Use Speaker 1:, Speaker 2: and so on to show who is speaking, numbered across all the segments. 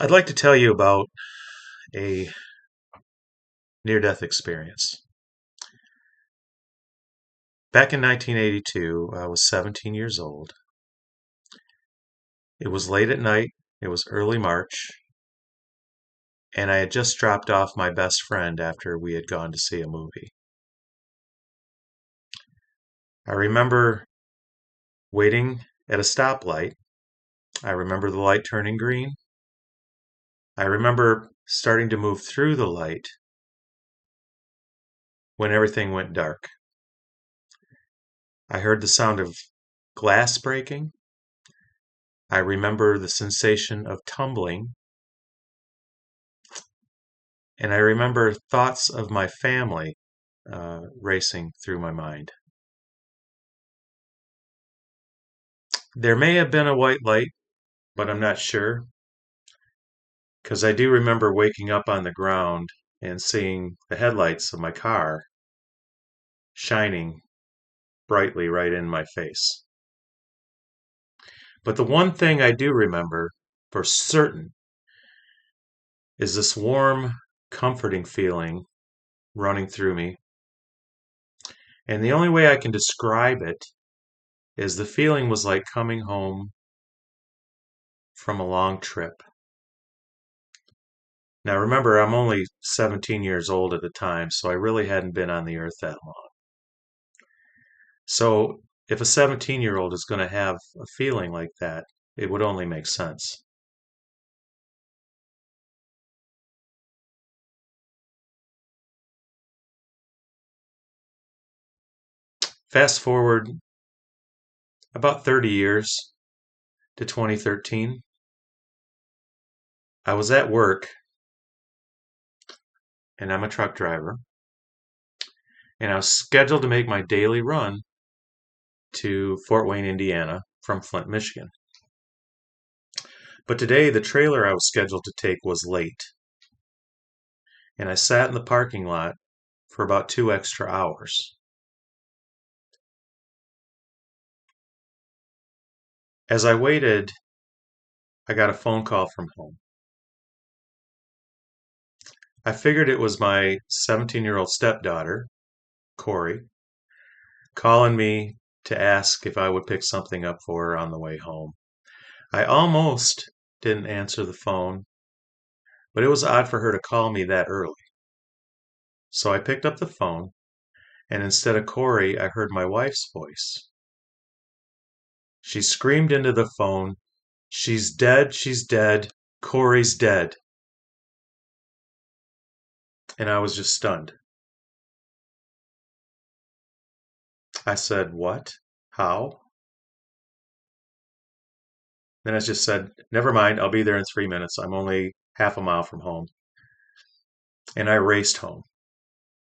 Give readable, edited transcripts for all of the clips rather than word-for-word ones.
Speaker 1: I'd like to tell you about a near death experience. Back in 1982, I was 17 years old. It was late at night, it was early March, and I had just dropped off my best friend after we had gone to see a movie. I remember waiting at a stoplight. I remember the light turning green. I remember starting to move through the light when everything went dark. I heard the sound of glass breaking. I remember the sensation of tumbling, and I remember thoughts of my family racing through my mind. There may have been a white light, but I'm not sure, because I do remember waking up on the ground and seeing the headlights of my car shining brightly right in my face. But the one thing I do remember for certain is this warm, comforting feeling running through me. And the only way I can describe it is the feeling was like coming home from a long trip. Now remember, I'm only 17 years old at the time, so I really hadn't been on the earth that long. So if a 17-year-old is going to have a feeling like that, it would only make sense. Fast forward about 30 years to 2013. I was at work, and I'm a truck driver, and I was scheduled to make my daily run to Fort Wayne, Indiana from Flint, Michigan. But today, the trailer I was scheduled to take was late, and I sat in the parking lot for about 2 extra hours. As I waited, I got a phone call from home. I figured it was my 17-year-old stepdaughter, Corey, calling me to ask if I would pick something up for her on the way home. I almost didn't answer the phone, but it was odd for her to call me that early. So I picked up the phone, and instead of Corey, I heard my wife's voice. She screamed into the phone, "She's dead, she's dead, Corey's dead." And I was just stunned. I said, "What? How?" Then I just said, "Never mind, I'll be there in 3 minutes. I'm only half a mile from home." And I raced home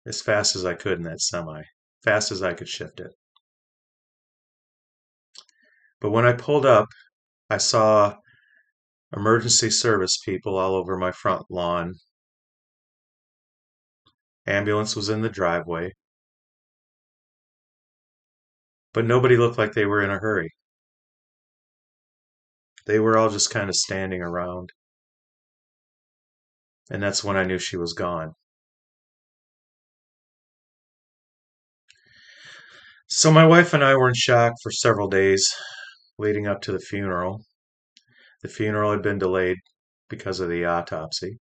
Speaker 1: as fast as I could in that semi, fast as I could shift it. But when I pulled up, I saw emergency service people all over my front lawn. Ambulance was in the driveway, but nobody looked like they were in a hurry. They were all just kind of standing around. And that's when I knew she was gone. So my wife and I were in shock for several days leading up to the funeral. The funeral had been delayed because of the autopsy.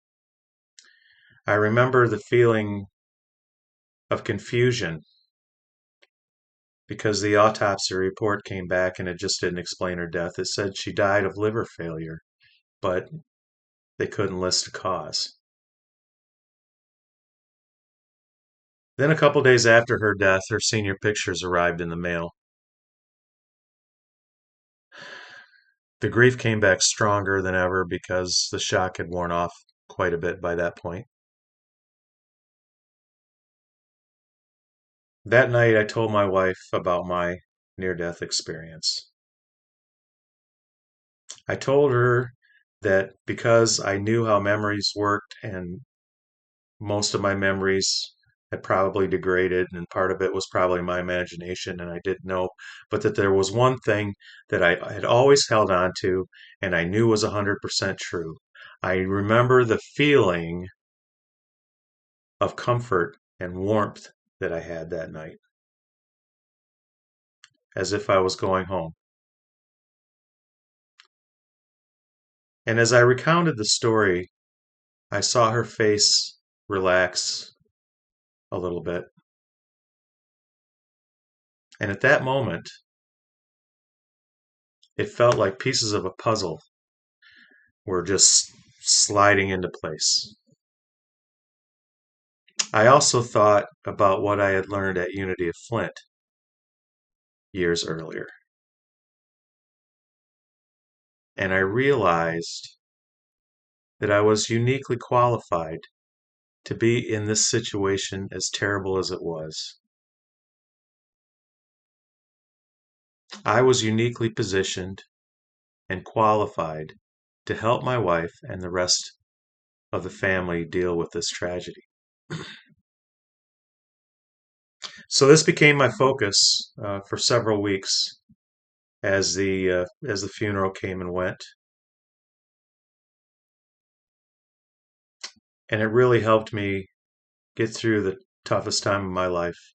Speaker 1: I remember the feeling of confusion because the autopsy report came back and it just didn't explain her death. It said she died of liver failure, but they couldn't list a cause. Then a couple days after her death, her senior pictures arrived in the mail. The grief came back stronger than ever because the shock had worn off quite a bit by that point. That night, I told my wife about my near death experience. I told her that because I knew how memories worked and most of my memories had probably degraded, and part of it was probably my imagination, and I didn't know, but that there was one thing that I had always held on to and I knew was 100% true. I remember the feeling of comfort and warmth that I had that night, as if I was going home. And as I recounted the story, I saw her face relax a little bit. And at that moment, it felt like pieces of a puzzle were just sliding into place. I also thought about what I had learned at Unity of Flint years earlier. And I realized that I was uniquely qualified to be in this situation, as terrible as it was. I was uniquely positioned and qualified to help my wife and the rest of the family deal with this tragedy. So this became my focus for several weeks as the funeral came and went, and it really helped me get through the toughest time of my life.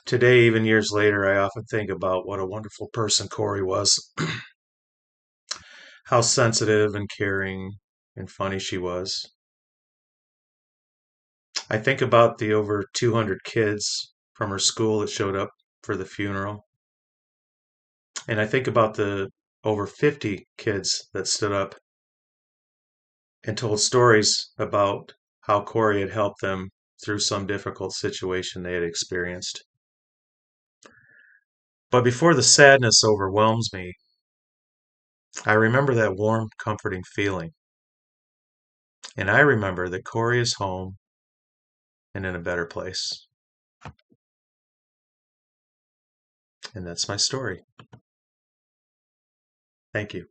Speaker 1: Today, even years later, I often think about what a wonderful person Corey was, how sensitive and caring and funny she was. I think about the over 200 kids from her school that showed up for the funeral. And I think about the over 50 kids that stood up and told stories about how Corey had helped them through some difficult situation they had experienced. But before the sadness overwhelms me, I remember that warm, comforting feeling. And I remember that Corey is home and in a better place. And that's my story. Thank you.